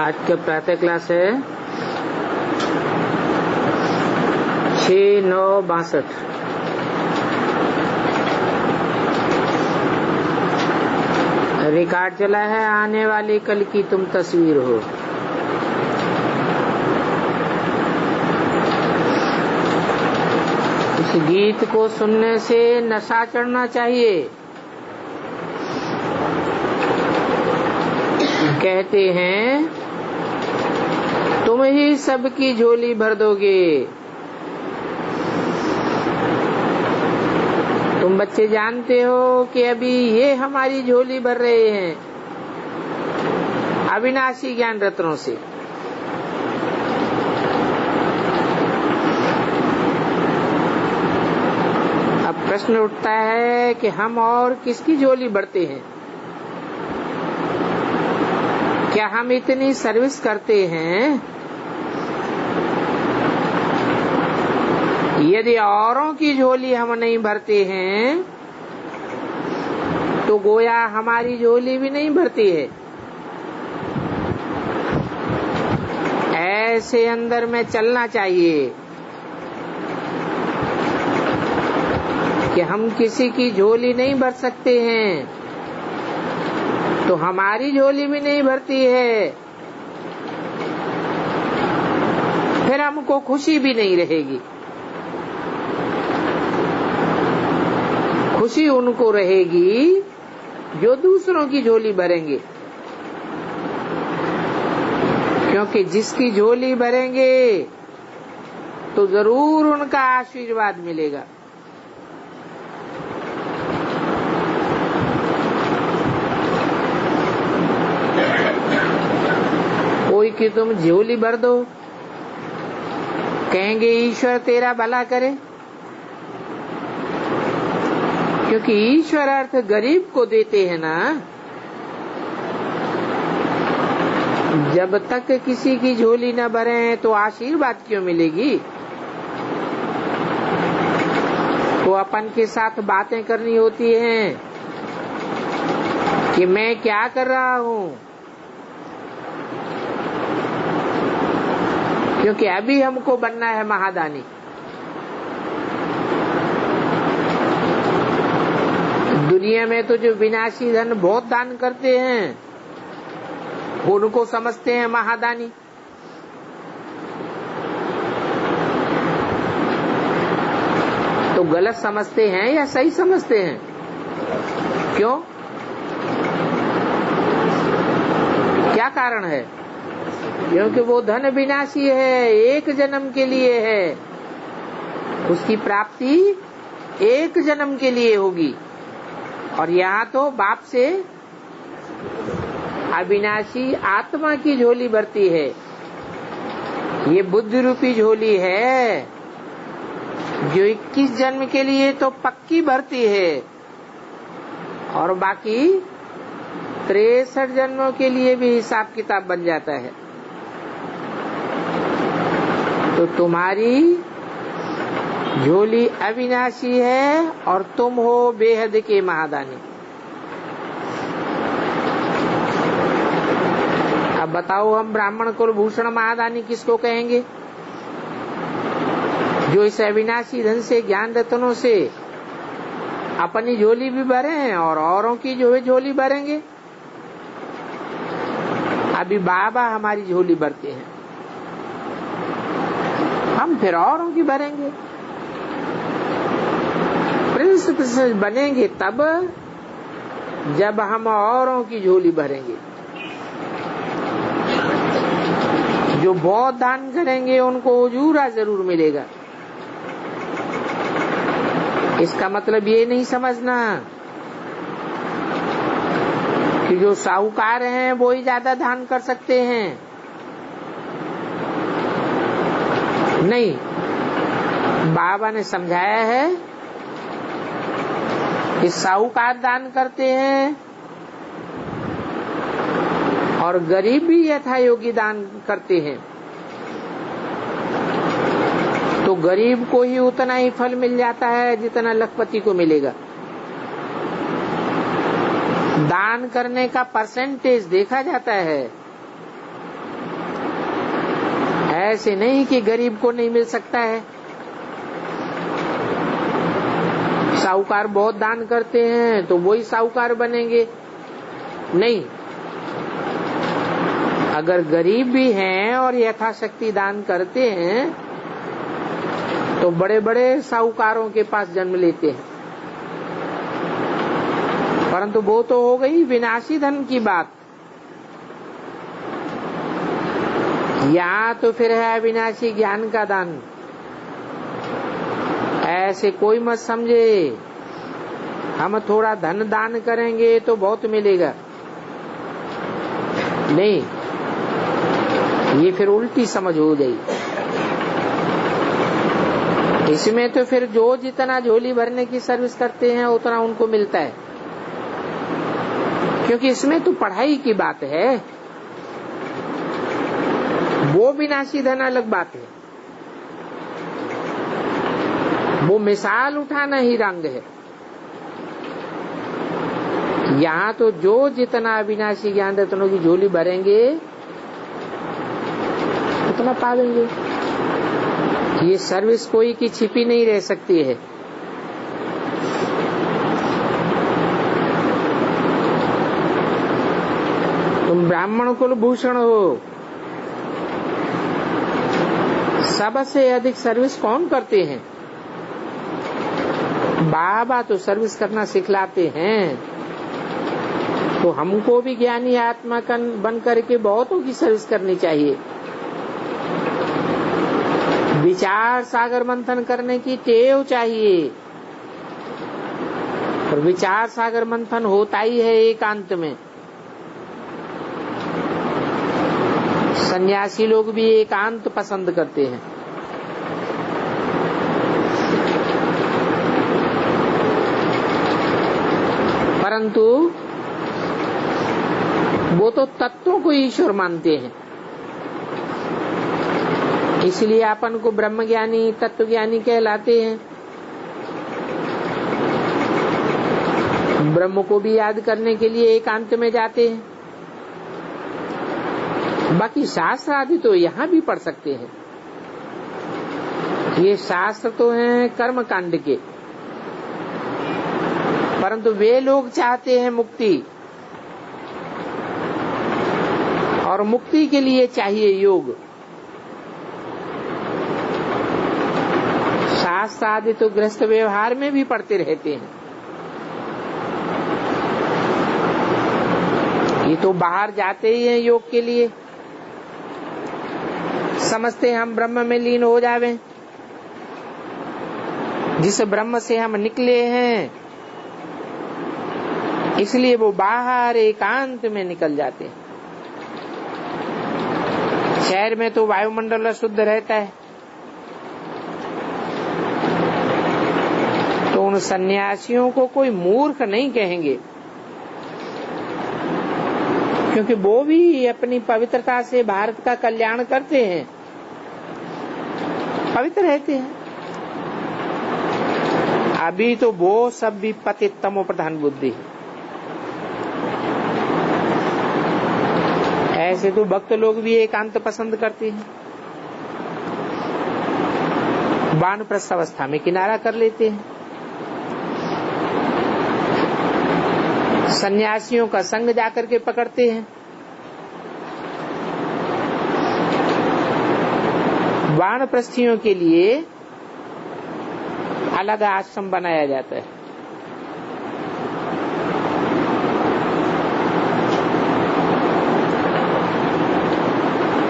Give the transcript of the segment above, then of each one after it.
आज का प्रातः क्लास है 6/9/62। रिकॉर्ड चला है आने वाली कल की तुम तस्वीर हो। इस गीत को सुनने से नशा चढ़ना चाहिए। कहते हैं तुम ही सबकी झोली भर दोगे। तुम बच्चे जानते हो कि अभी ये हमारी झोली भर रहे हैं अविनाशी ज्ञान रत्नों से। अब प्रश्न उठता है कि हम और किसकी झोली भरते हैं? क्या हम इतनी सर्विस करते हैं? यदि औरों की झोली हम नहीं भरते हैं तो गोया हमारी झोली भी नहीं भरती है। ऐसे अंदर में चलना चाहिए कि हम किसी की झोली नहीं भर सकते हैं तो हमारी झोली भी नहीं भरती है, फिर हमको खुशी भी नहीं रहेगी। खुशी उनको रहेगी जो दूसरों की झोली भरेंगे, क्योंकि जिसकी झोली भरेंगे तो जरूर उनका आशीर्वाद मिलेगा। कोई की तुम झोली भर दो, कहेंगे ईश्वर तेरा भला करे, क्योंकि ईश्वर अर्थ गरीब को देते हैं ना। जब तक किसी की झोली न भरे तो आशीर्वाद क्यों मिलेगी? तो अपन के साथ बातें करनी होती हैं कि मैं क्या कर रहा हूँ, क्योंकि अभी हमको बनना है महादानी। दुनिया में तो जो विनाशी धन बहुत दान करते हैं उनको समझते हैं महादानी। तो गलत समझते हैं या सही समझते हैं? क्यों? क्या कारण है? क्योंकि वो धन विनाशी है, एक जन्म के लिए है, उसकी प्राप्ति एक जन्म के लिए होगी। और यहाँ तो बाप से अविनाशी आत्मा की झोली भरती है। ये बुद्धि रूपी झोली है जो 21 जन्म के लिए तो पक्की भरती है और बाकी 63 जन्मों के लिए भी हिसाब किताब बन जाता है। तो तुम्हारी झोली अविनाशी है और तुम हो बेहद के महादानी। अब बताओ हम ब्राह्मण कुलभूषण महादानी किसको कहेंगे? जो इस अविनाशी धन से ज्ञान रत्नों से अपनी झोली भी भरे हैं और औरों की जो है झोली भरेंगे। अभी बाबा हमारी झोली भरते हैं, हम फिर औरों की भरेंगे। प्रिंस बनेंगे तब जब हम औरों की झोली भरेंगे। जो बहुत दान करेंगे उनको उजूरा जरूर मिलेगा। इसका मतलब ये नहीं समझना कि जो साहूकार हैं वो ही ज्यादा दान कर सकते हैं। नहीं, बाबा ने समझाया है कि साहूकार दान करते हैं और गरीब भी यथा योगी दान करते हैं, तो गरीब को ही उतना ही फल मिल जाता है जितना लखपति को मिलेगा। दान करने का परसेंटेज देखा जाता है ऐसे नहीं कि गरीब को नहीं मिल सकता है। साहूकार बहुत दान करते हैं तो वही साहूकार बनेंगे, नहीं। अगर गरीब भी हैं और यथाशक्ति दान करते हैं तो बड़े बड़े साहूकारों के पास जन्म लेते हैं। परंतु वो तो हो गई विनाशी धन की बात। यहाँ तो फिर है विनाशी ज्ञान का दान। ऐसे कोई मत समझे हम थोड़ा धन दान करेंगे तो बहुत मिलेगा, नहीं, ये फिर उल्टी समझ हो गई। इसमें तो फिर जो जितना झोली भरने की सर्विस करते हैं उतना उनको मिलता है, क्योंकि इसमें तो पढ़ाई की बात है। वो विनाशी धन अलग बात है, वो मिसाल उठाना ही रंग है। यहाँ तो जो जितना अविनाशी ज्ञान रत्नों की झोली भरेंगे उतना पावेंगे। ये सर्विस कोई की छिपी नहीं रह सकती है। तुम ब्राह्मण कुल भूषण हो, सबसे अधिक सर्विस कौन करते हैं? बाबा तो सर्विस करना सिखलाते हैं, तो हमको भी ज्ञानी आत्मा बन करके बहुतों की सर्विस करनी चाहिए। विचार सागर मंथन करने की टेव चाहिए, और विचार सागर मंथन होता ही है एकांत में। सन्यासी लोग भी एकांत पसंद करते हैं। परंतु वो तो तत्वों को ईश्वर मानते हैं, इसलिए अपन को ब्रह्मज्ञानी तत्वज्ञानी कहलाते हैं। ब्रह्म को भी याद करने के लिए एकांत में जाते हैं। बाकी शास्त्र आदि तो यहाँ भी पढ़ सकते हैं। ये शास्त्र तो हैं कर्म कांड के, परंतु वे लोग चाहते हैं मुक्ति, और मुक्ति के लिए चाहिए योग। शास्त्र आदि तो गृहस्थ व्यवहार में भी पढ़ते रहते हैं। ये तो बाहर जाते ही हैं योग के लिए, समझते हैं हम ब्रह्म में लीन हो जावें। जिस ब्रह्म से हम निकले हैं, इसलिए वो बाहर एकांत में निकल जाते हैं। शहर में तो वायुमंडल शुद्ध रहता है, तो उन सन्यासियों को कोई मूर्ख नहीं कहेंगे, क्योंकि वो भी अपनी पवित्रता से भारत का कल्याण करते हैं, पवित्र रहते हैं। अभी तो वो सब भी पतित तमो प्रधान बुद्धि। ऐसे तो भक्त लोग भी एकांत पसंद करते हैं, वानप्रस्थ अवस्था में किनारा कर लेते हैं। सन्यासियों का संग जाकर के पकड़ते हैं। वानप्रस्थियों के लिए अलग आश्रम बनाया जाता है।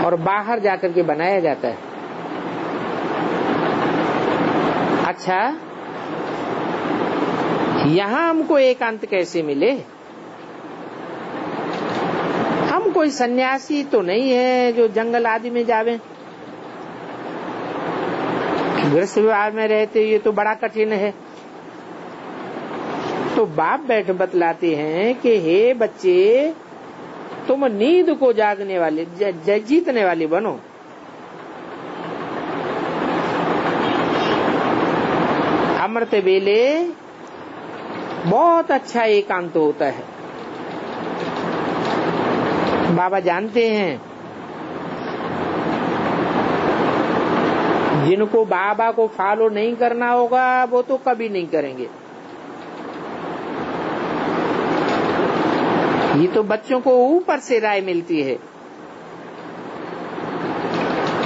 और बाहर जाकर के बनाया जाता है। अच्छा, यहाँ हमको एकांत कैसे मिले? हम कोई सन्यासी तो नहीं है जो जंगल आदि में जावे। गृहस्थ व्यवहार में रहते ये तो बड़ा कठिन है। तो बाप बैठ बतलाते हैं कि हे बच्चे, तुम नींद को जागने वाले जीतने वाले बनो। अमृत वेले बहुत अच्छा एकांत होता है। बाबा जानते हैं जिनको बाबा को फॉलो नहीं करना होगा वो तो कभी नहीं करेंगे। ये तो बच्चों को ऊपर से राय मिलती है।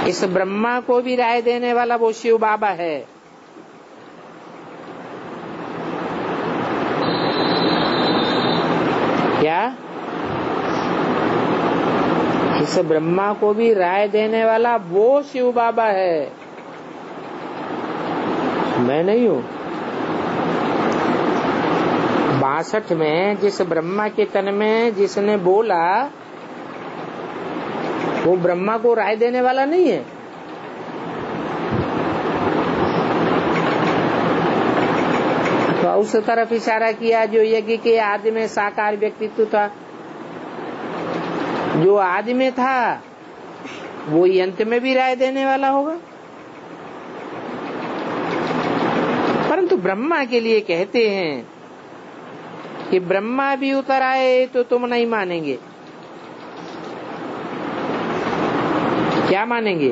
इस ब्रह्मा को भी राय देने वाला वो शिव बाबा है। क्या इस ब्रह्मा को भी राय देने वाला वो शिव बाबा है, मैं नहीं हूं। 62 में जिस ब्रह्मा के तन में जिसने बोला वो ब्रह्मा को राय देने वाला नहीं है। तो उस तरफ इशारा किया जो यज्ञ के आदि में साकार व्यक्तित्व था, जो आदि में था वो अंत में भी राय देने वाला होगा। परंतु ब्रह्मा के लिए कहते हैं कि ब्रह्मा भी उतर आए तो तुम नहीं मानेंगे। क्या मानेंगे?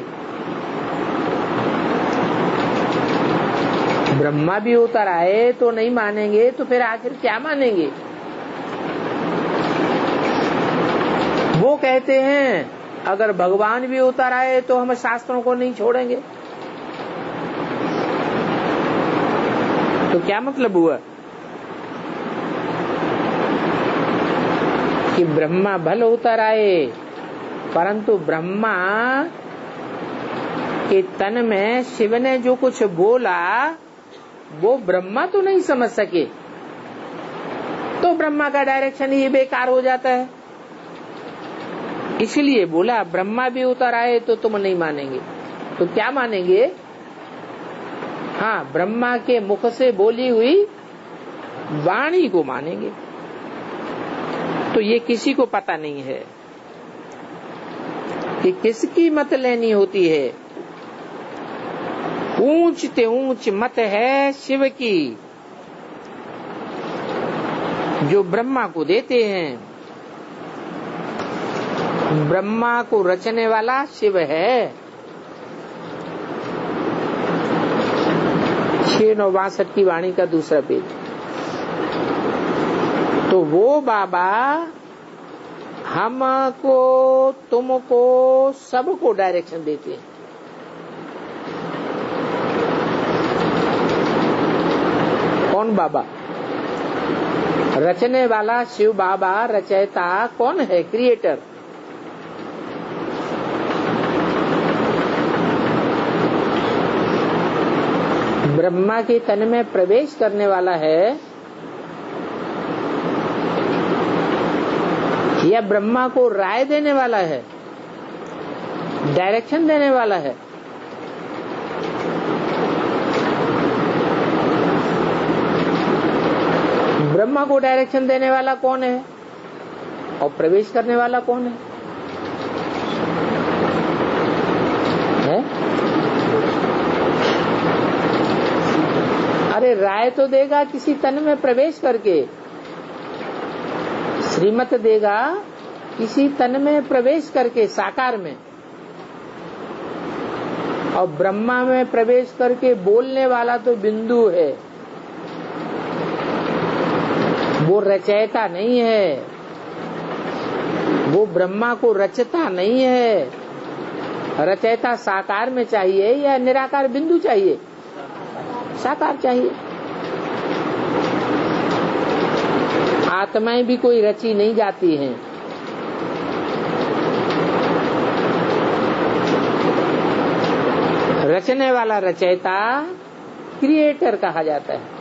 ब्रह्मा भी उतर आए तो नहीं मानेंगे, तो फिर आखिर क्या मानेंगे? वो कहते हैं अगर भगवान भी उतर आए तो हम शास्त्रों को नहीं छोड़ेंगे। तो क्या मतलब हुआ कि ब्रह्मा भले उतर आए परंतु ब्रह्मा के तन में शिव ने जो कुछ बोला वो ब्रह्मा तो नहीं समझ सके, तो ब्रह्मा का डायरेक्शन ही बेकार हो जाता है। इसलिए बोला ब्रह्मा भी उतर आए तो तुम नहीं मानेंगे। तो क्या मानेंगे? हाँ, ब्रह्मा के मुख से बोली हुई वाणी को मानेंगे। तो ये किसी को पता नहीं है कि किसकी मत लेनी होती है। ऊंच ते ऊंच मत है शिव की, जो ब्रह्मा को देते हैं। ब्रह्मा को रचने वाला शिव है। 662 की वाणी का दूसरा पेज। तो वो बाबा हमको तुमको सबको डायरेक्शन देते हैं। कौन बाबा? रचने वाला शिव बाबा। रचयिता कौन है? क्रिएटर। ब्रह्मा के तन में प्रवेश करने वाला है या ब्रह्मा को राय देने वाला है, डायरेक्शन देने वाला है? ब्रह्मा को डायरेक्शन देने वाला कौन है और प्रवेश करने वाला कौन है? अरे राय तो देगा किसी तन में प्रवेश करके, श्रीमत देगा किसी तन में प्रवेश करके साकार में, और ब्रह्मा में प्रवेश करके बोलने वाला तो बिंदु है, वो रचयिता नहीं है, वो ब्रह्मा को रचता नहीं है। रचयिता साकार में चाहिए या निराकार बिंदु चाहिए? साकार चाहिए। आत्माएं भी कोई रची नहीं जाती हैं। रचने वाला रचयिता क्रिएटर कहा जाता है।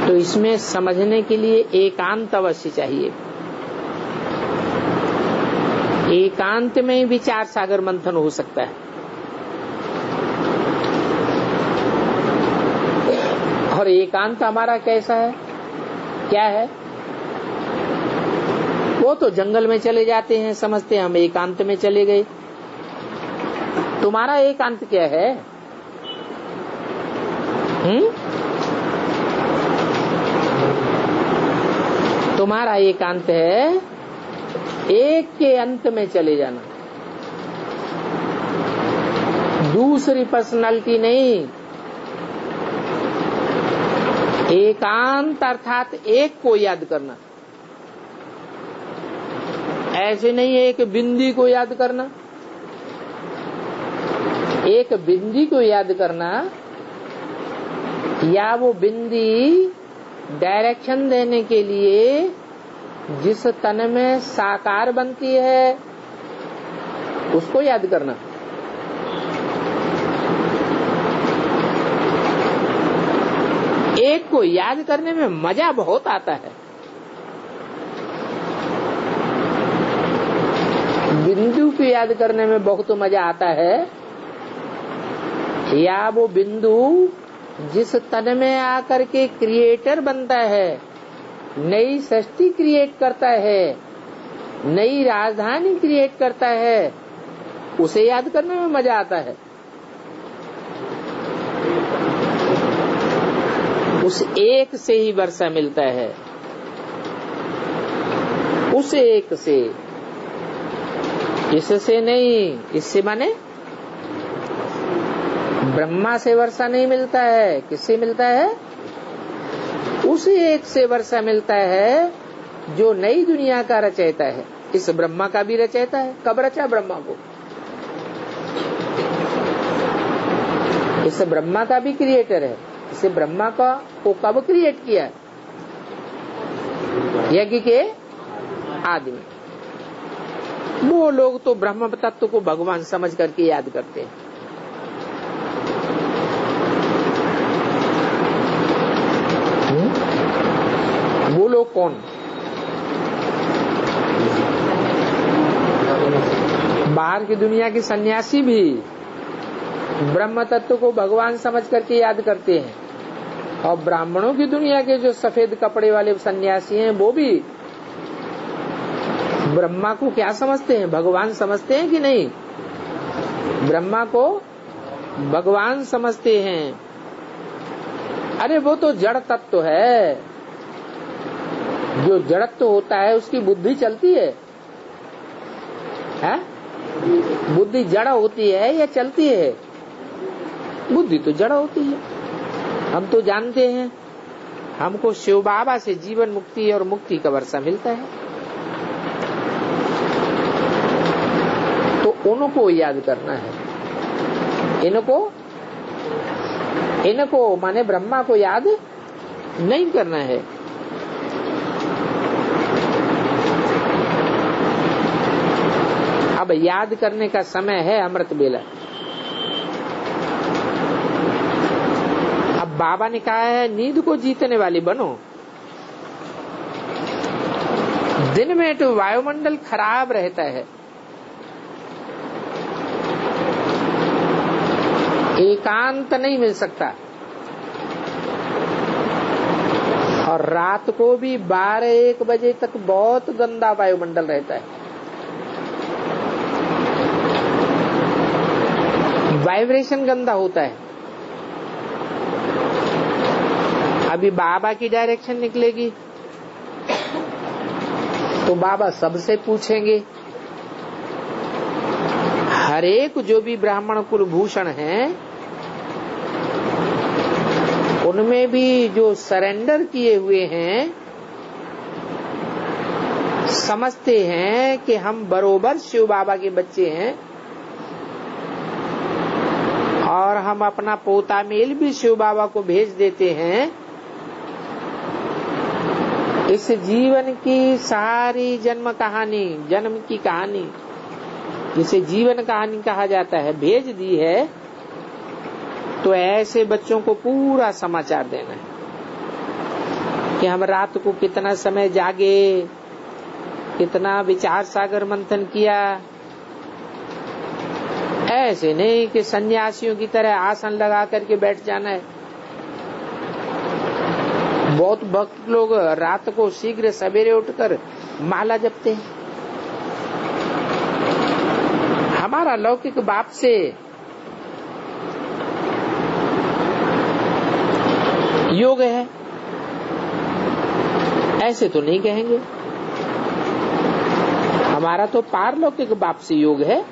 तो इसमें समझने के लिए एकांत अवश्य चाहिए। एकांत में ही विचार सागर मंथन हो सकता है। और एकांत हमारा कैसा है, क्या है? वो तो जंगल में चले जाते हैं, समझते हैं हम एकांत में चले गए। तुम्हारा एकांत क्या है? तुम्हारा एकांत है एक के अंत में चले जाना। दूसरी पर्सनालिटी नहीं, एकांत अर्थात एक को याद करना। ऐसे नहीं एक बिंदी को याद करना। एक बिंदी को याद करना या वो बिंदी डायरेक्शन देने के लिए जिस तन में साकार बनती है उसको याद करना। एक को याद करने में मजा बहुत आता है। बिंदु को याद करने में बहुत मजा आता है, या वो बिंदु जिस तन में आकर के क्रिएटर बनता है, नई सृष्टि क्रिएट करता है, नई राजधानी क्रिएट करता है, उसे याद करने में मजा आता है। उस एक से ही वर्षा मिलता है, उस एक से, इससे नहीं। इससे माने ब्रह्मा से वर्षा नहीं मिलता है, किससे मिलता है? उस एक से वर्षा मिलता है जो नई दुनिया का रचयिता है। इस ब्रह्मा का भी रचयिता है। कब रचा ब्रह्मा को? इस ब्रह्मा का भी क्रिएटर है। इसे ब्रह्मा को कब क्रिएट किया? यज्ञ के आदि में। वो लोग तो ब्रह्म तत्व को भगवान समझ करके याद करते हैं। वो लोग कौन? बाहर की दुनिया के सन्यासी भी ब्रह्म तत्व को भगवान समझ करके याद करते हैं, और ब्राह्मणों की दुनिया के जो सफेद कपड़े वाले सन्यासी हैं वो भी ब्रह्मा को क्या समझते हैं? भगवान समझते हैं कि नहीं? ब्रह्मा को भगवान समझते हैं। अरे वो तो जड़ तत्व है। जो जड़त्व होता है उसकी बुद्धि चलती है? बुद्धि जड़ होती है या चलती है? बुद्धि तो जड़ होती है। हम तो जानते हैं, हमको शिव बाबा से जीवन मुक्ति और मुक्ति का वर्षा मिलता है, तो उनको याद करना है। इनको माने ब्रह्मा को याद नहीं करना है। अब याद करने का समय है अमृत बेला। अब बाबा ने कहा है नींद को जीतने वाली बनो। दिन में तो वायुमंडल खराब रहता है, एकांत नहीं मिल सकता, और रात को भी 12-1 बजे तक बहुत गंदा वायुमंडल रहता है। वाइब्रेशन गंदा होता है। अभी बाबा की डायरेक्शन निकलेगी तो बाबा सबसे पूछेंगे। हर एक जो भी ब्राह्मण कुलभूषण हैं उनमें भी जो सरेंडर किए हुए हैं, समझते हैं कि हम बरोबर शिव बाबा के बच्चे हैं और हम अपना पोता मेल भी शिव बाबा को भेज देते हैं। इस जीवन की सारी जन्म की कहानी जिसे जीवन कहानी कहा जाता है, भेज दी है। तो ऐसे बच्चों को पूरा समाचार देना है कि हम रात को कितना समय जागे, कितना विचार सागर मंथन किया। ऐसे नहीं कि सन्यासियों की तरह आसन लगा करके बैठ जाना है। बहुत भक्त लोग रात को शीघ्र सवेरे उठकर माला जपते हैं। हमारा लौकिक बाप से योग है ऐसे तो नहीं कहेंगे। हमारा तो पारलौकिक बाप से योग है।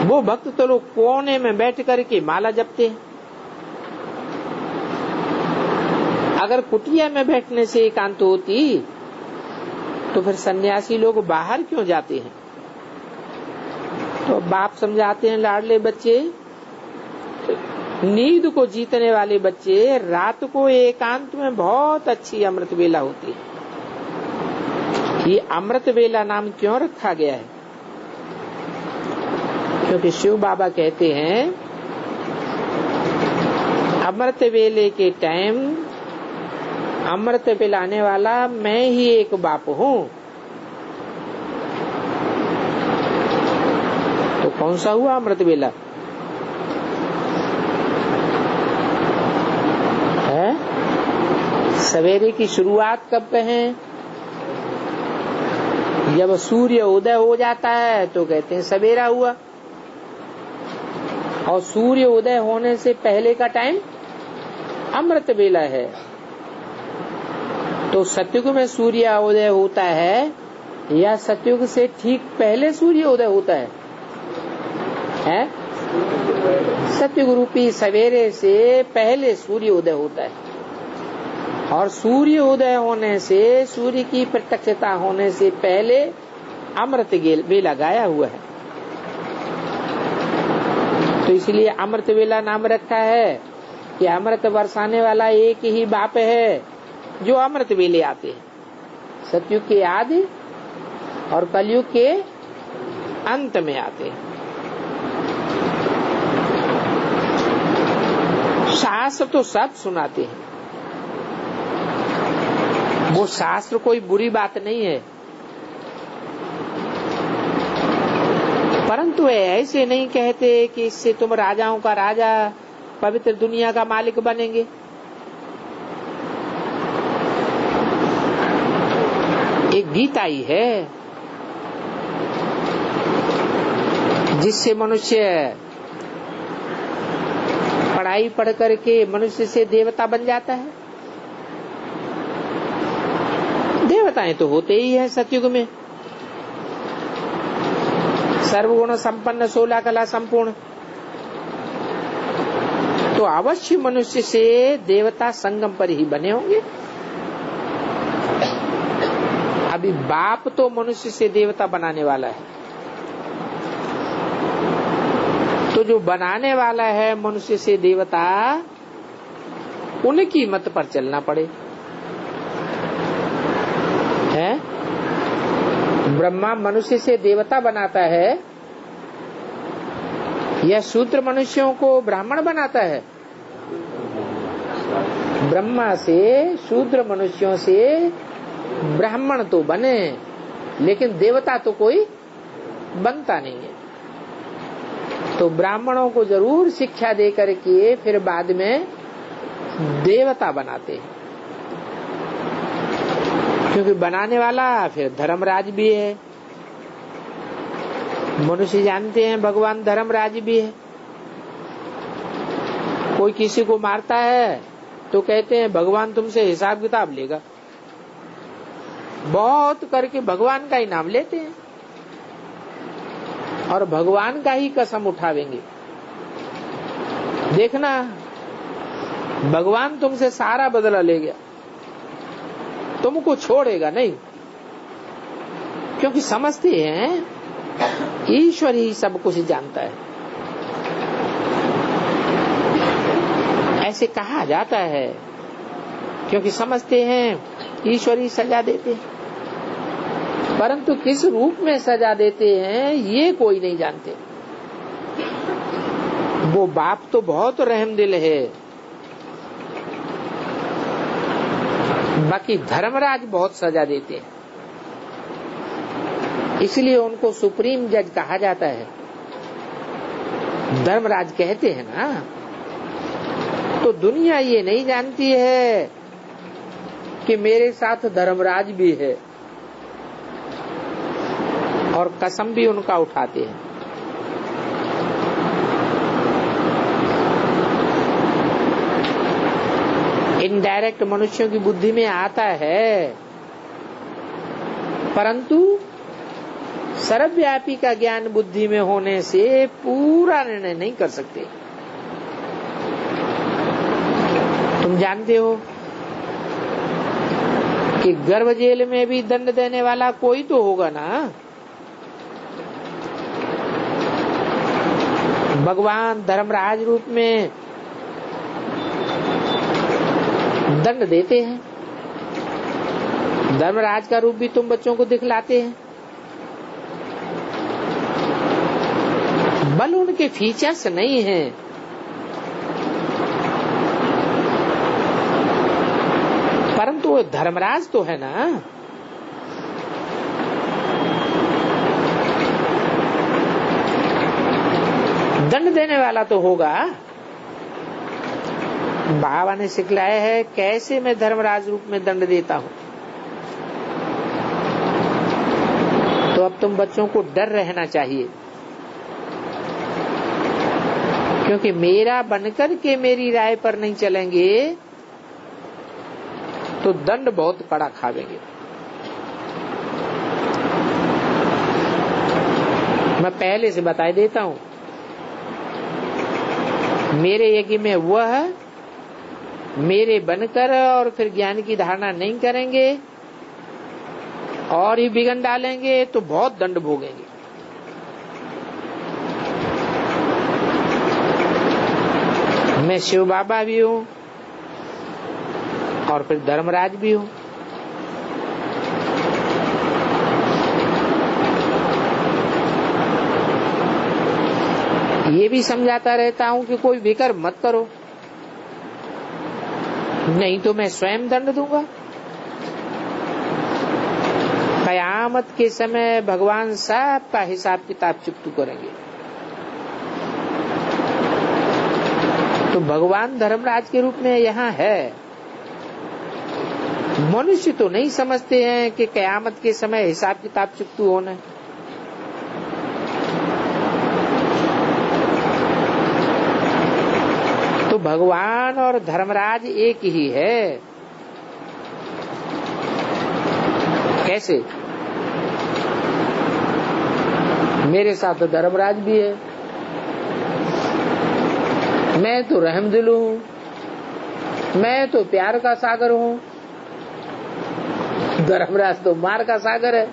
वो भक्त तो लोग कोने में बैठ करके माला जपते हैं। अगर कुटिया में बैठने से एकांत होती तो फिर सन्यासी लोग बाहर क्यों जाते हैं? तो बाप समझाते हैं, लाडले बच्चे, नींद को जीतने वाले बच्चे, रात को एकांत में बहुत अच्छी अमृत वेला होती है। ये अमृत वेला नाम क्यों रखा गया है? क्योंकि शिव बाबा कहते हैं अमृत वेले के टाइम अमृत पिलाने वाला मैं ही एक बाप हूँ। तो कौन सा हुआ अमृत वेला? है सवेरे की शुरुआत कब कहें? जब सूर्य उदय हो जाता है तो कहते हैं सवेरा हुआ, और सूर्य उदय होने से पहले का टाइम अमृत वेला है। तो सतयुग में सूर्य उदय होता है या सतयुग से ठीक पहले सूर्य उदय होता है? सतयुग रूपी सवेरे से पहले सूर्य उदय होता है, और सूर्य उदय होने से, सूर्य की प्रत्यक्षता होने से पहले अमृत वेला गाया हुआ है। तो इसलिए अमृत वेला नाम रखा है कि अमृत बरसाने वाला एक ही बाप है जो अमृत वेले आते हैं, सतयुग के आदि और कलयुग के अंत में आते हैं। शास्त्र तो सब सुनाते हैं, वो शास्त्र कोई बुरी बात नहीं है, परंतु ऐसे नहीं कहते कि इससे तुम राजाओं का राजा, पवित्र दुनिया का मालिक बनेंगे। एक गीता ही है जिससे मनुष्य पढ़ाई पढ़ करके मनुष्य से देवता बन जाता है। देवताएं तो होते ही हैं सतयुग में, सर्वगुण संपन्न 16 कला संपूर्ण। तो अवश्य मनुष्य से देवता संगम पर ही बने होंगे। अभी बाप तो मनुष्य से देवता बनाने वाला है, तो जो बनाने वाला है मनुष्य से देवता, उनकी मत पर चलना पड़े। है ब्रह्मा मनुष्य से देवता बनाता है या शूद्र मनुष्यों को ब्राह्मण बनाता है? ब्रह्मा से शूद्र मनुष्यों से ब्राह्मण तो बने, लेकिन देवता तो कोई बनता नहीं है। तो ब्राह्मणों को जरूर शिक्षा दे करके फिर बाद में देवता बनाते हैं, क्योंकि बनाने वाला फिर धर्मराज भी है। मनुष्य जानते हैं भगवान धर्मराज भी है। कोई किसी को मारता है तो कहते हैं भगवान तुमसे हिसाब किताब लेगा, बहुत करके भगवान का ही नाम लेते हैं और भगवान का ही कसम उठावेंगे। देखना भगवान तुमसे सारा बदला ले गया, तुमको छोड़ेगा नहीं, क्योंकि समझते हैं ईश्वर ही सब कुछ जानता है। ऐसे कहा जाता है क्योंकि समझते हैं ईश्वर ही सजा देते हैं, परंतु किस रूप में सजा देते हैं ये कोई नहीं जानते। वो बाप तो बहुत रहमदिल है, बाकी धर्मराज बहुत सजा देते हैं, इसलिए उनको सुप्रीम जज कहा जाता है। धर्मराज कहते हैं ना, तो दुनिया ये नहीं जानती है कि मेरे साथ धर्मराज भी है, और कसम भी उनका उठाते हैं। इनडायरेक्ट मनुष्यों की बुद्धि में आता है, परंतु सर्वव्यापी का ज्ञान बुद्धि में होने से पूरा निर्णय नहीं कर सकते। तुम जानते हो कि गर्भ जेल में भी दंड देने वाला कोई तो होगा ना। भगवान धर्मराज रूप में दंड देते हैं। धर्मराज का रूप भी तुम बच्चों को दिखलाते हैं। बल उनके फीचर्स नहीं है, परंतु वो धर्मराज तो है ना। दंड देने वाला तो होगा। बाबा ने सिखलाया है कैसे मैं धर्मराज रूप में दंड देता हूं। तो अब तुम बच्चों को डर रहना चाहिए, क्योंकि मेरा बनकर के मेरी राय पर नहीं चलेंगे तो दंड बहुत कड़ा खावेंगे। मैं पहले से बता देता हूं, मेरे यज्ञ में वह मेरे बनकर और फिर ज्ञान की धारणा नहीं करेंगे और ही बिगन डालेंगे तो बहुत दंड भोगेंगे। मैं शिव बाबा भी हूं और फिर धर्मराज भी हूं। ये भी समझाता रहता हूं कि कोई विकर्म मत करो, नहीं तो मैं स्वयं दंड दूंगा। कयामत के समय भगवान सबका हिसाब किताब चुकतू करेंगे। तो भगवान धर्मराज के रूप में यहाँ है। मनुष्य तो नहीं समझते हैं कि कयामत के समय हिसाब किताब चुकतू होना है। तो भगवान और धर्मराज एक ही है। कैसे? मेरे साथ तो धर्मराज भी है। मैं तो रहमदिल हूं, मैं तो प्यार का सागर हूं, धर्मराज तो मार का सागर है।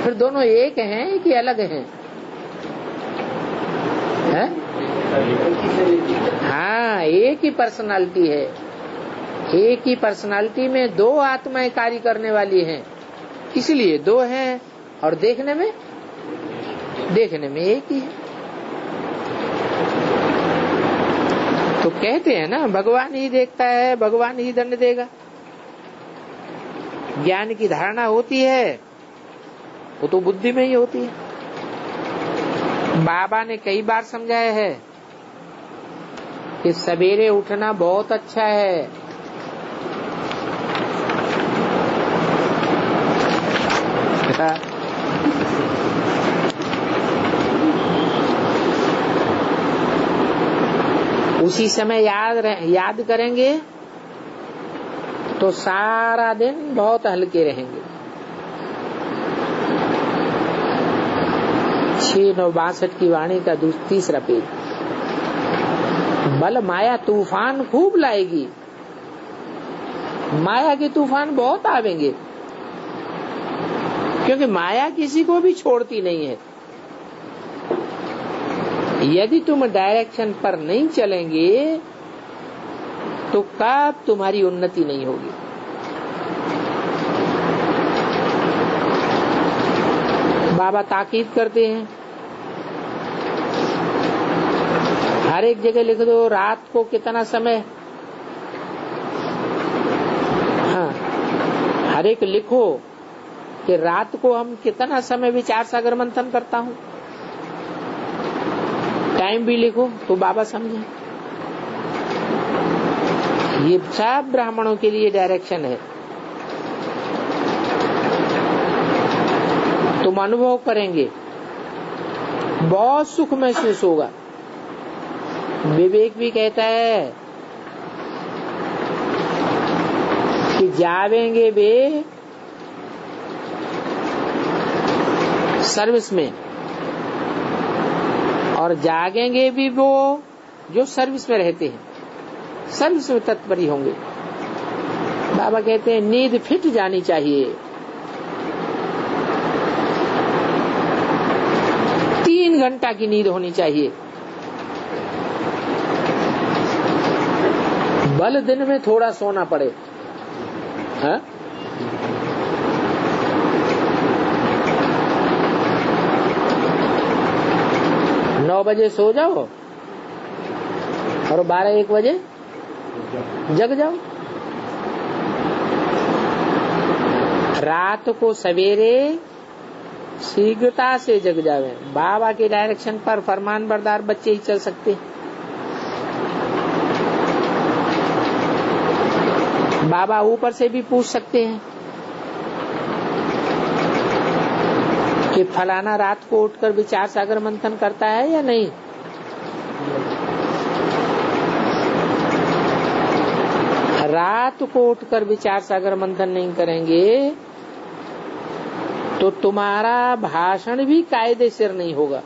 फिर दोनों एक हैं कि अलग हैं? है? हाँ, एक ही पर्सनालिटी है। एक ही पर्सनालिटी में दो आत्माएं कार्य करने वाली हैं, इसलिए दो हैं और देखने में एक ही है। तो कहते हैं ना, भगवान ही देखता है, भगवान ही दंड देगा। ज्ञान की धारणा होती है वो तो बुद्धि में ही होती है। बाबा ने कई बार समझाया है कि सवेरे उठना बहुत अच्छा है। उसी समय याद करेंगे तो सारा दिन बहुत हल्के रहेंगे। 6/9/62 की वाणी का तीसरा पेज। बल माया तूफान खूब लाएगी। माया के तूफान बहुत आवेंगे, क्योंकि माया किसी को भी छोड़ती नहीं है। यदि तुम डायरेक्शन पर नहीं चलेंगे तो कब तुम्हारी उन्नति नहीं होगी। बाबा ताकीद करते हैं, हर एक जगह लिख दो रात को कितना समय। हाँ, हर एक लिखो कि रात को हम कितना समय विचार सागर मंथन करता हूँ। टाइम भी लिखो तो बाबा समझे। ये सब ब्राह्मणों के लिए डायरेक्शन है। तुम अनुभव करेंगे, बहुत सुख महसूस होगा। विवेक भी कहता है कि जावेंगे वे सर्विस में, और जागेंगे भी वो जो सर्विस में रहते हैं, सर्विस में तत्पर होंगे। बाबा कहते हैं नींद फिट जानी चाहिए। 3 घंटा की नींद होनी चाहिए। भले दिन में थोड़ा सोना पड़े, हाँ? 9 बजे सो जाओ और 12-1 बजे जग जाओ। रात को सवेरे शीघ्रता से जग जावे। बाबा के डायरेक्शन पर फरमान बरदार बच्चे ही चल सकते हैं। बाबा ऊपर से भी पूछ सकते हैं कि फलाना रात को उठकर विचार सागर मंथन करता है या नहीं। रात को उठकर विचार सागर मंथन नहीं करेंगे तो तुम्हारा भाषण भी कायदे सिर नहीं होगा।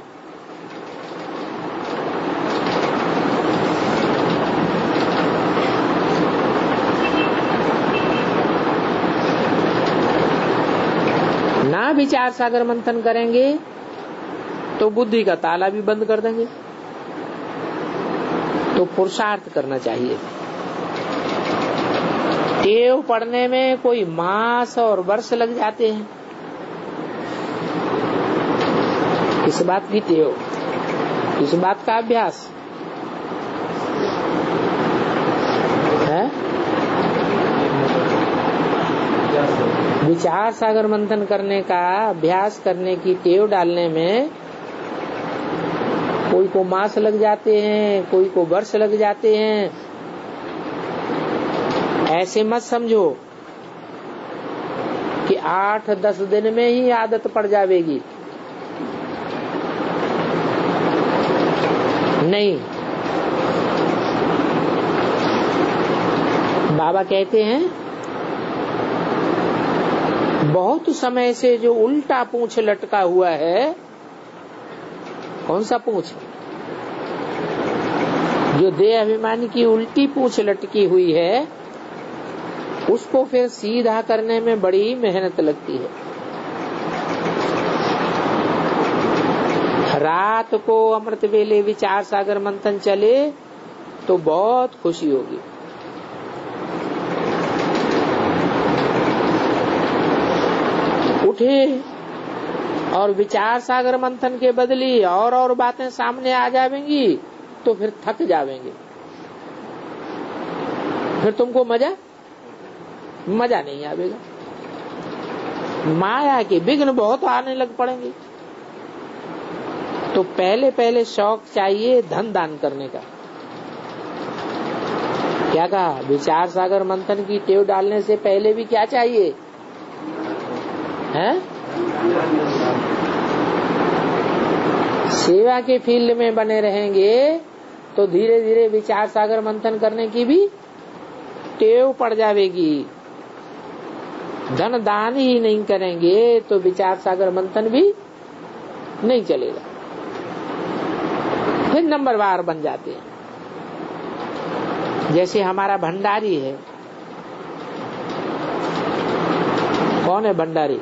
ना विचार सागर मंथन करेंगे तो बुद्धि का ताला भी बंद कर देंगे। तो पुरुषार्थ करना चाहिए। टेव पढ़ने में कोई मास और वर्ष लग जाते हैं। किस बात की टेव, किस बात का अभ्यास है? विचार सागर मंथन करने का अभ्यास करने की टेव डालने में कोई को मास लग जाते हैं, कोई को वर्ष लग जाते हैं। ऐसे मत समझो कि 8-10 दिन में ही आदत पड़ जाएगी। नहीं, बाबा कहते हैं बहुत समय से जो उल्टा पूंछ लटका हुआ है, कौन सा पूंछ? जो देह अभिमानी की उल्टी पूंछ लटकी हुई है, उसको फिर सीधा करने में बड़ी मेहनत लगती है। रात को अमृत वेले विचार सागर मंथन चले तो बहुत खुशी होगी। उठे और विचार सागर मंथन के बदली और बातें सामने आ जाएंगी तो फिर थक जाएंगे। फिर तुमको मजा नहीं आएगा। माया के विघ्न बहुत आने लग पड़ेंगे। तो पहले शौक चाहिए धन दान करने का। क्या कहा? विचार सागर मंथन की टेव डालने से पहले भी क्या चाहिए है? सेवा के फील्ड में बने रहेंगे तो धीरे धीरे विचार सागर मंथन करने की भी टेव पड़ जाएगी। धन दान ही नहीं करेंगे तो विचार सागर मंथन भी नहीं चलेगा। फिर नंबरवार बन जाते हैं। जैसे हमारा भंडारी है। कौन है भंडारी?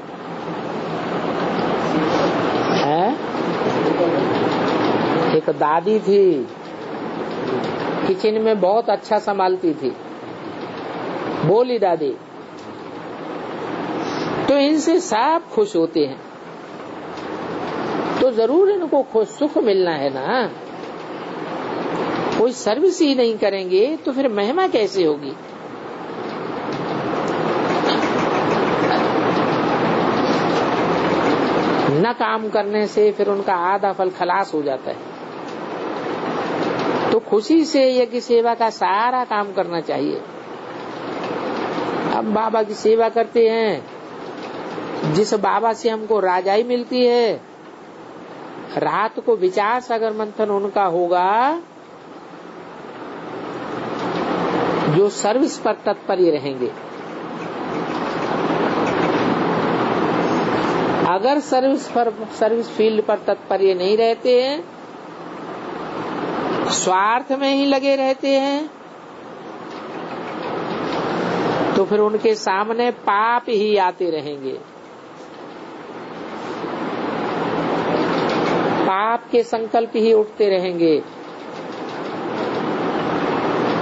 है एक दादी थी, किचन में बहुत अच्छा संभालती थी, बोली दादी। तो इनसे सब खुश होते हैं, तो जरूर इनको सुख मिलना है ना। कोई सर्विस ही नहीं करेंगे तो फिर महिमा कैसे होगी? न काम करने से फिर उनका आधा फल खलास हो जाता है। तो खुशी से यज्ञ सेवा का सारा काम करना चाहिए। अब बाबा की सेवा करते हैं, जिस बाबा से हमको राजाई मिलती है, रात को विचार सागर मंथन उनका होगा जो सर्विस पर तत्पर रहेंगे। अगर सर्विस फील्ड पर तत्पर नहीं रहते हैं, स्वार्थ में ही लगे रहते हैं, तो फिर उनके सामने पाप ही आते रहेंगे, पाप के संकल्प ही उठते रहेंगे।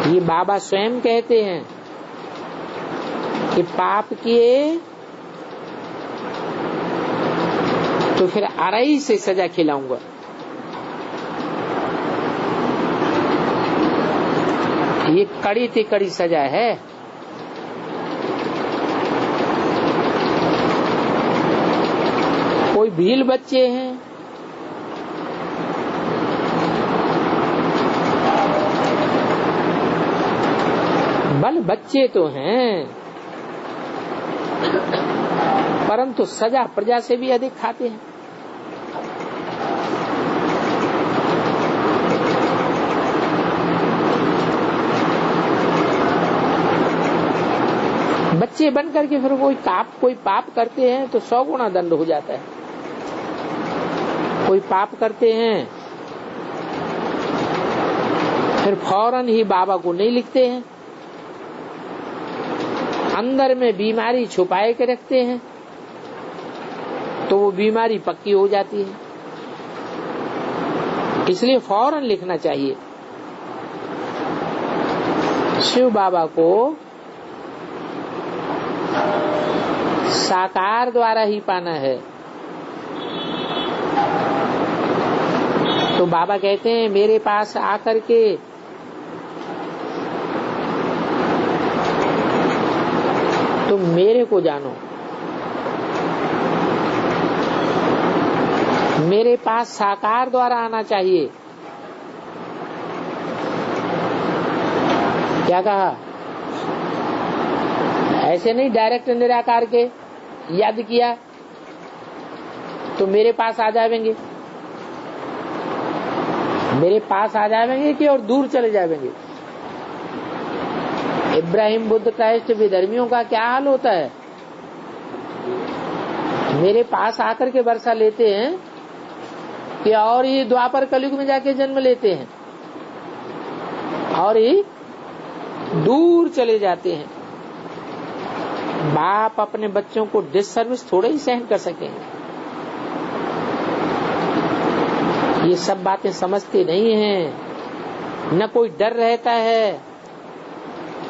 ये बाबा स्वयं कहते हैं कि पाप किए तो फिर अरई से सजा खिलाऊंगा। ये कड़ी से कड़ी सजा है। कोई भील बच्चे हैं, बल बच्चे तो हैं, परंतु सजा प्रजा से भी अधिक खाते हैं। बच्चे बन करके फिर कोई पाप करते हैं तो 100 गुना दंड हो जाता है। कोई पाप करते हैं फिर फौरन ही बाबा को नहीं लिखते हैं, अंदर में बीमारी छुपाए के रखते हैं, तो वो बीमारी पक्की हो जाती है। इसलिए फौरन लिखना चाहिए। शिव बाबा को साकार द्वारा ही पाना है। तो बाबा कहते हैं मेरे पास आकर के तुम मेरे को जानो, मेरे पास साकार द्वारा आना चाहिए। क्या कहा? ऐसे नहीं डायरेक्ट निराकार के याद किया तो मेरे पास आ जाएंगे, मेरे पास आ जाएंगे कि और दूर चले जाएंगे। इब्राहिम, बुद्ध, क्राइस्ट, विधर्मियों का क्या हाल होता है? मेरे पास आकर के वर्षा लेते हैं कि और ये द्वापर कलयुग में जाके जन्म लेते हैं और ये दूर चले जाते हैं। बाप अपने बच्चों को डिससर्विस थोड़े ही सहन कर सकेंगे। ये सब बातें समझते नहीं हैं, न कोई डर रहता है।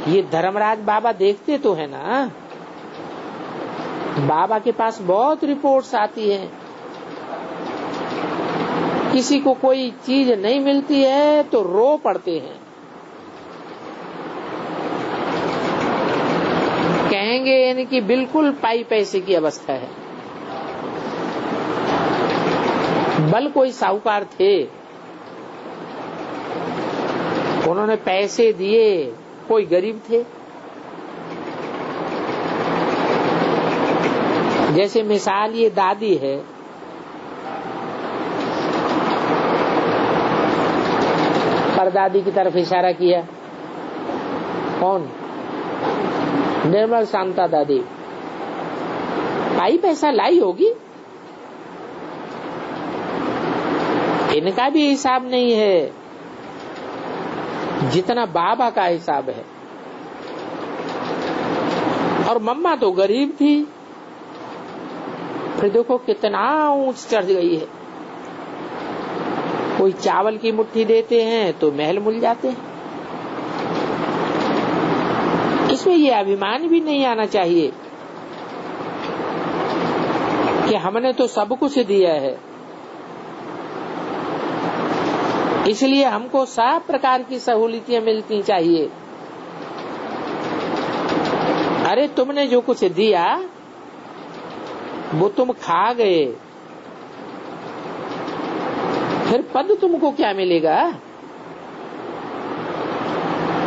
ये धर्मराज बाबा देखते तो है ना, बाबा के पास बहुत रिपोर्ट्स आती हैं। किसी को कोई चीज नहीं मिलती है तो रो पड़ते हैं, कहेंगे यानी कि बिल्कुल पाई पैसे की अवस्था है। बल कोई साहूकार थे, उन्होंने पैसे दिए, कोई गरीब थे। जैसे मिसाल ये दादी है, परदादी की तरफ इशारा किया। कौन? निर्मल शांता दादी। पाई पैसा लाई होगी, इनका भी हिसाब नहीं है जितना बाबा का हिसाब है। और मम्मा तो गरीब थी, फिर देखो कितना ऊंच चढ़ गई है। कोई चावल की मुट्ठी देते हैं तो महल मिल जाते हैं। इसमें ये अभिमान भी नहीं आना चाहिए कि हमने तो सब कुछ दिया है, इसलिए हमको सब प्रकार की सहूलियतें मिलती चाहिए। अरे तुमने जो कुछ दिया वो तुम खा गए, फिर पद तुमको क्या मिलेगा?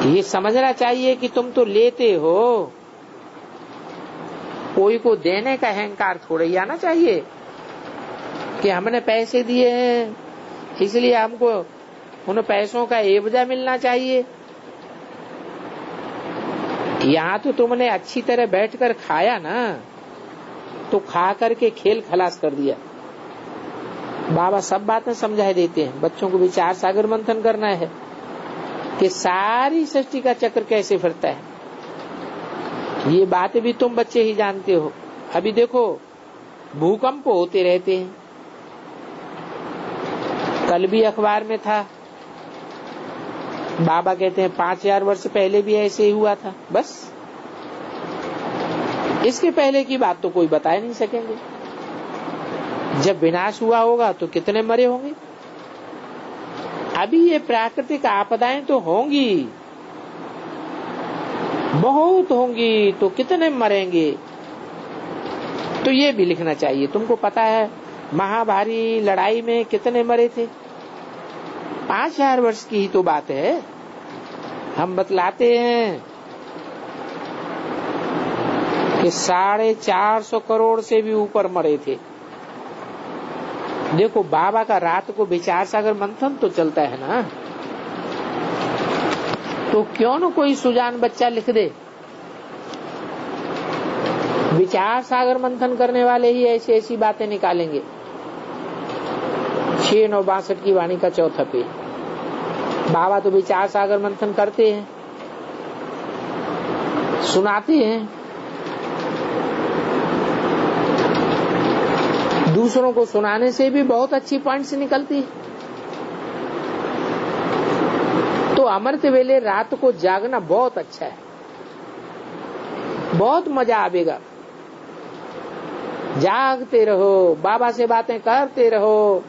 ये समझना चाहिए कि तुम तो लेते हो, कोई को देने का अहंकार थोड़ा ही आना चाहिए कि हमने पैसे दिए हैं इसलिए हमको उन पैसों का एवजा मिलना चाहिए। यहाँ तो तुमने अच्छी तरह बैठकर खाया ना, तो खा करके खेल खलास कर दिया। बाबा सब बातें समझा देते हैं, बच्चों को विचार सागर मंथन करना है कि सारी सृष्टि का चक्र कैसे फिरता है। ये बातें भी तुम बच्चे ही जानते हो। अभी देखो भूकंप होते रहते हैं, कल भी अखबार में था, बाबा कहते हैं 5000 वर्ष पहले भी ऐसे ही हुआ था। बस इसके पहले की बात तो कोई बता नहीं सकेंगे। जब विनाश हुआ होगा तो कितने मरे होंगे। अभी ये प्राकृतिक आपदाएं तो होंगी, बहुत होंगी, तो कितने मरेंगे। तो ये भी लिखना चाहिए। तुमको पता है महाभारी लड़ाई में कितने मरे थे? 5000 वर्ष की ही तो बात है। हम बतलाते हैं कि 450 करोड़ से भी ऊपर मरे थे। देखो बाबा का रात को विचार सागर मंथन तो चलता है ना, तो क्यों न कोई सुजान बच्चा लिख दे। विचार सागर मंथन करने वाले ही ऐसी ऐसी बातें निकालेंगे। 6/9/62 की वाणी का चौथा पेज। बाबा तो विचार सागर मंथन करते हैं, सुनाते हैं, दूसरों को सुनाने से भी बहुत अच्छी पॉइंट्स निकलती है। तो अमृत वेले रात को जागना बहुत अच्छा है, बहुत मजा आवेगा। जागते रहो, बाबा से बातें करते रहो।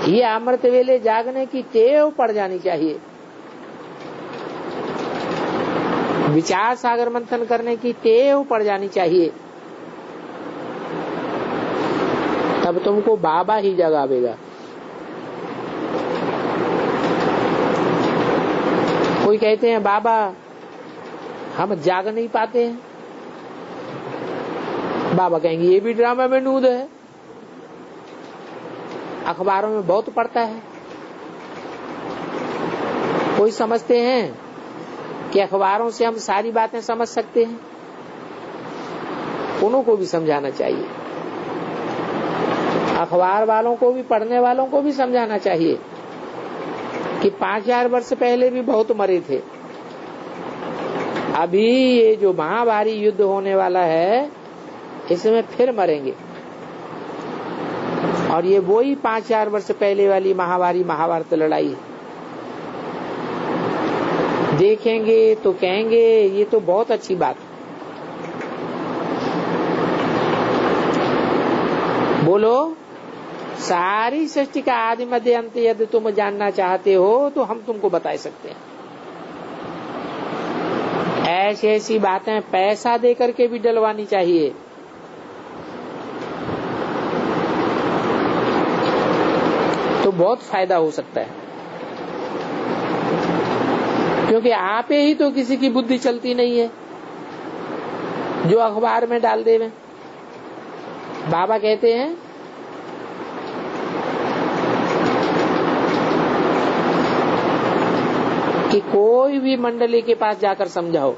ये अमृत वेले जागने की टेव पड़ जानी चाहिए। विचार सागर मंथन करने की टेव पड़ जानी चाहिए, तब तुमको बाबा ही जगावेगा। कोई कहते हैं बाबा हम जाग नहीं पाते हैं। बाबा कहेंगे ये भी ड्रामा में नूद है, अखबारों में बहुत पढ़ता है। कोई समझते हैं कि अखबारों से हम सारी बातें समझ सकते हैं। उन्हों को भी समझाना चाहिए, अखबार वालों को भी, पढ़ने वालों को भी समझाना चाहिए कि 5000 वर्ष पहले भी बहुत मरे थे। अभी ये जो महाभारी युद्ध होने वाला है इसमें फिर मरेंगे, और ये वही 5000 वर्ष पहले वाली महाभारी महाभारत लड़ाई है। देखेंगे तो कहेंगे ये तो बहुत अच्छी बात है। बोलो सारी सृष्टि का आदि मध्य अंत यदि तुम जानना चाहते हो तो हम तुमको बता सकते हैं। ऐसी ऐसी बातें पैसा दे करके भी डलवानी चाहिए। तो बहुत फायदा हो सकता है, क्योंकि आप ही तो किसी की बुद्धि चलती नहीं है जो अखबार में डाल देवे। बाबा कहते हैं कि कोई भी मंडली के पास जाकर समझाओ,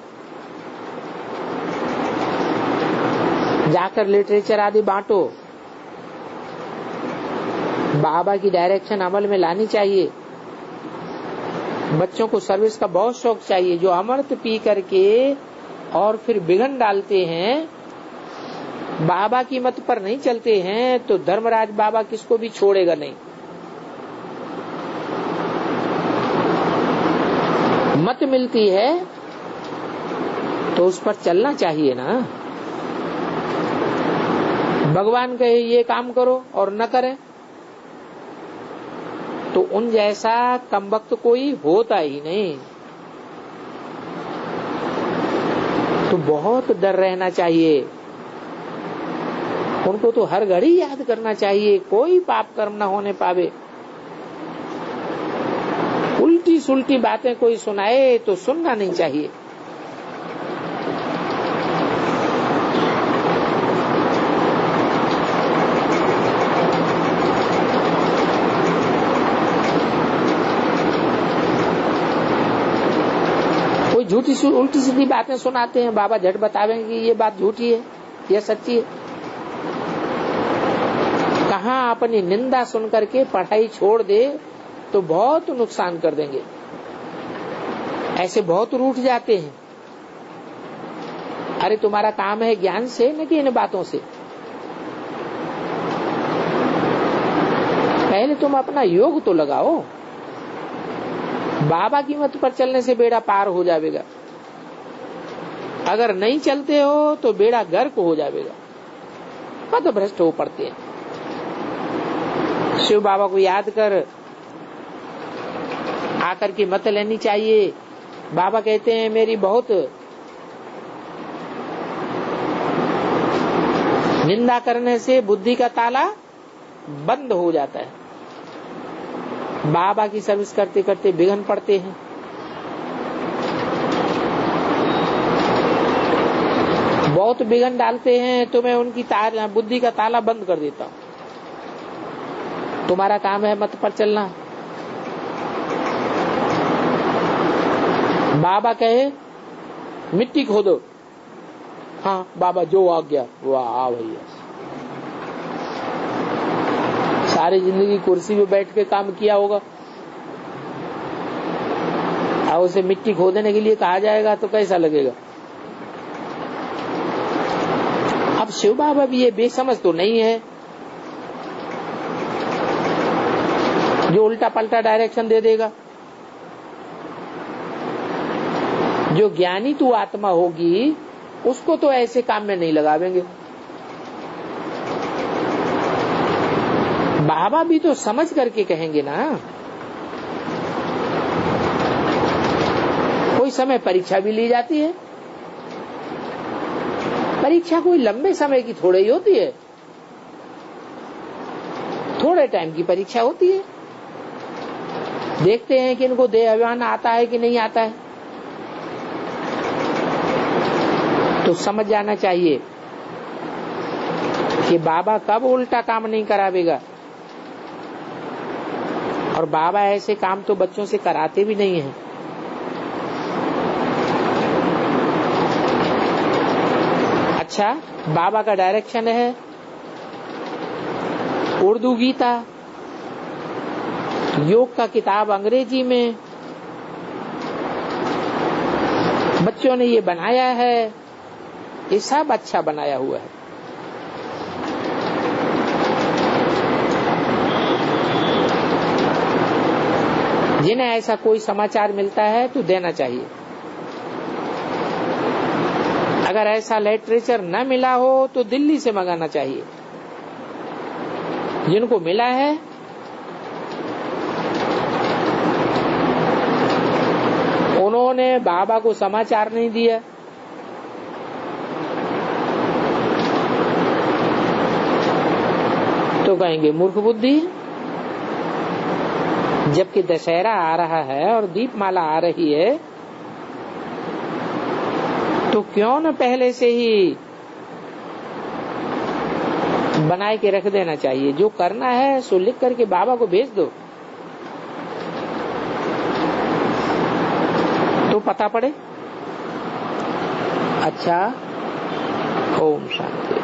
जाकर लिटरेचर आदि बांटो। बाबा की डायरेक्शन अमल में लानी चाहिए। बच्चों को सर्विस का बहुत शौक चाहिए। जो अमृत पी करके और फिर बिघन डालते हैं, बाबा की मत पर नहीं चलते हैं, तो धर्मराज बाबा किसको भी छोड़ेगा नहीं। मत मिलती है तो उस पर चलना चाहिए ना। भगवान कहे ये काम करो और न करें तो उन जैसा कमबख्त कोई होता ही नहीं। तो बहुत डर रहना चाहिए। उनको तो हर घड़ी याद करना चाहिए कोई पाप कर्म न होने पावे। उल्टी सुल्टी बातें कोई सुनाए तो सुनना नहीं चाहिए। कोई झूठी उल्टी सीधी बातें सुनाते हैं, बाबा झट बतावेंगे कि ये बात झूठी है। यह सच्ची है। कहाँ अपनी निंदा सुन करके पढ़ाई छोड़ दे तो बहुत नुकसान कर देंगे। ऐसे बहुत रूठ जाते हैं। अरे तुम्हारा काम है ज्ञान से न कि इन बातों से। पहले तुम अपना योग तो लगाओ। बाबा की मत पर चलने से बेड़ा पार हो जाएगा। अगर नहीं चलते हो तो बेड़ा गर्क हो जाएगा। मत भ्रष्ट हो पड़ते हैं। शिव बाबा को याद कर आकर के मत लेनी चाहिए। बाबा कहते हैं मेरी बहुत निंदा करने से बुद्धि का ताला बंद हो जाता है। बाबा की सर्विस करते करते बिघन पड़ते हैं। बहुत बिघन डालते हैं तो मैं उनकी बुद्धि का ताला बंद कर देता हूँ। तुम्हारा काम है मत पर चलना। बाबा कहे मिट्टी खोदो, हाँ बाबा जो आ गया वो आ भैया। सारी जिंदगी कुर्सी पे बैठ के काम किया होगा, और उसे मिट्टी खोदने के लिए कहा जाएगा तो कैसा लगेगा। अब शिव बाबा भी ये बेसमझ तो नहीं है जो उल्टा पलटा डायरेक्शन दे देगा। जो ज्ञानी तू आत्मा होगी उसको तो ऐसे काम में नहीं लगावेंगे। बाबा भी तो समझ करके कहेंगे ना। कोई समय परीक्षा भी ली जाती है। परीक्षा कोई लंबे समय की थोड़ी ही होती है, थोड़े टाइम की परीक्षा होती है। देखते हैं कि इनको देह अभिमान आता है कि नहीं आता है। तो समझ जाना चाहिए कि बाबा कब उल्टा काम नहीं करावेगा। और बाबा ऐसे काम तो बच्चों से कराते भी नहीं हैं। अच्छा, बाबा का डायरेक्शन है उर्दू गीता, योग का किताब अंग्रेजी में, बच्चों ने ये बनाया है, ये सब अच्छा बनाया हुआ है। जिन्हें ऐसा कोई समाचार मिलता है तो देना चाहिए। अगर ऐसा लिटरेचर न मिला हो तो दिल्ली से मंगाना चाहिए। जिनको मिला है उन्होंने बाबा को समाचार नहीं दिया, तो कहेंगे मूर्ख बुद्धि। जबकि दशहरा आ रहा है और दीपमाला आ रही है, तो क्यों न पहले से ही बनाए के रख देना चाहिए। जो करना है सो लिख करके बाबा को भेज दो तो पता पड़े। अच्छा, ओम शांति।